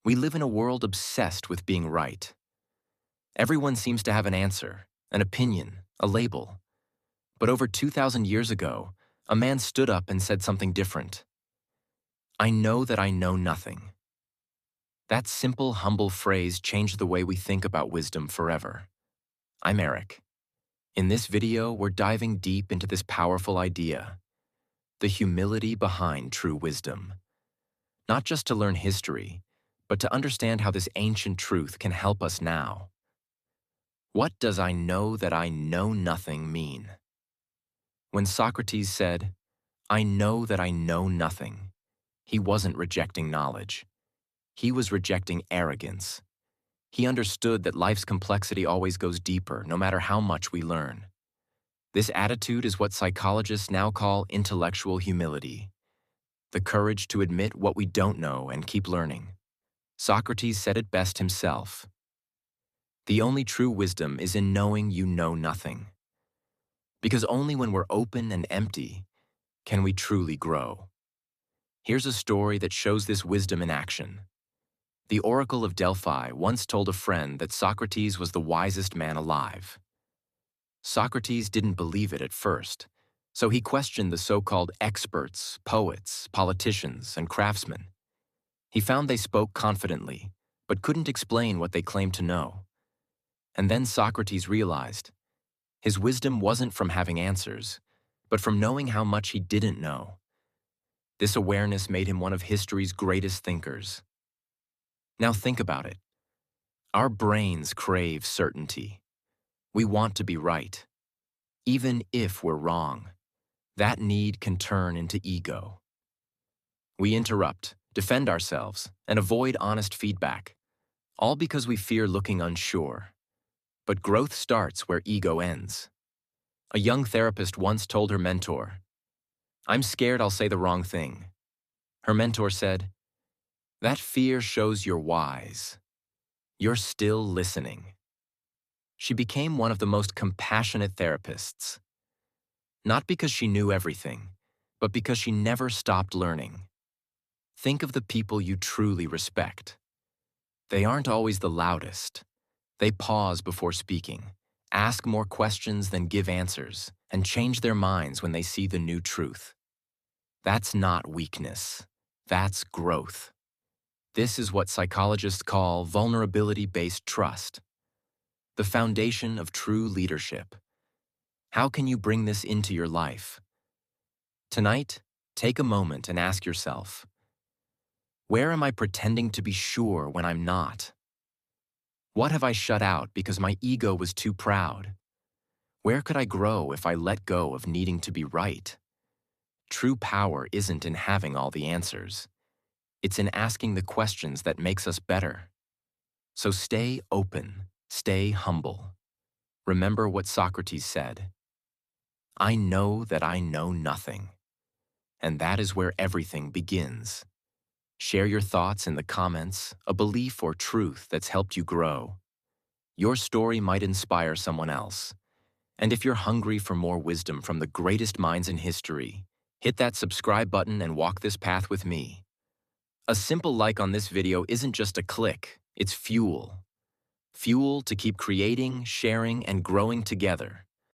We live in a world obsessed with being right. Everyone seems to have an answer, an opinion, a label. But over 2,000 years ago, a man stood up and said something different. I know that I know nothing. That simple, humble phrase changed the way we think about wisdom forever. I'm Eric. In this video, we're diving deep into this powerful idea, the humility behind true wisdom. Not just to learn history, but to understand how this ancient truth can help us now. What does I know that I know nothing mean? When Socrates said, I know that I know nothing, he wasn't rejecting knowledge. He was rejecting arrogance. He understood that life's complexity always goes deeper, no matter how much we learn. This attitude is what psychologists now call intellectual humility, the courage to admit what we don't know and keep learning. Socrates said it best himself. The only true wisdom is in knowing you know nothing. Because only when we're open and empty can we truly grow. Here's a story that shows this wisdom in action. The Oracle of Delphi once told a friend that Socrates was the wisest man alive. Socrates didn't believe it at first, so he questioned the so-called experts, poets, politicians, and craftsmen. He found they spoke confidently, but couldn't explain what they claimed to know. And then Socrates realized his wisdom wasn't from having answers, but from knowing how much he didn't know. This awareness made him one of history's greatest thinkers. Now think about it. Our brains crave certainty. We want to be right, even if we're wrong. That need can turn into ego. We interrupt, defend ourselves, and avoid honest feedback, all because we fear looking unsure. But growth starts where ego ends. A young therapist once told her mentor, I'm scared I'll say the wrong thing. Her mentor said, that fear shows you're wise. You're still listening. She became one of the most compassionate therapists. Not because she knew everything, but because she never stopped learning. Think of the people you truly respect. They aren't always the loudest. They pause before speaking, ask more questions than give answers, and change their minds when they see the new truth. That's not weakness. That's growth. This is what psychologists call vulnerability-based trust, the foundation of true leadership. How can you bring this into your life? Tonight, take a moment and ask yourself, where am I pretending to be sure when I'm not? What have I shut out because my ego was too proud? Where could I grow if I let go of needing to be right? True power isn't in having all the answers. It's in asking the questions that makes us better. So stay open, stay humble. Remember what Socrates said. I know that I know nothing. And that is where everything begins. Share your thoughts in the comments, a belief or truth that's helped you grow. Your story might inspire someone else. And if you're hungry for more wisdom from the greatest minds in history, hit that subscribe button and walk this path with me. A simple like on this video isn't just a click, it's fuel. Fuel to keep creating, sharing, and growing together.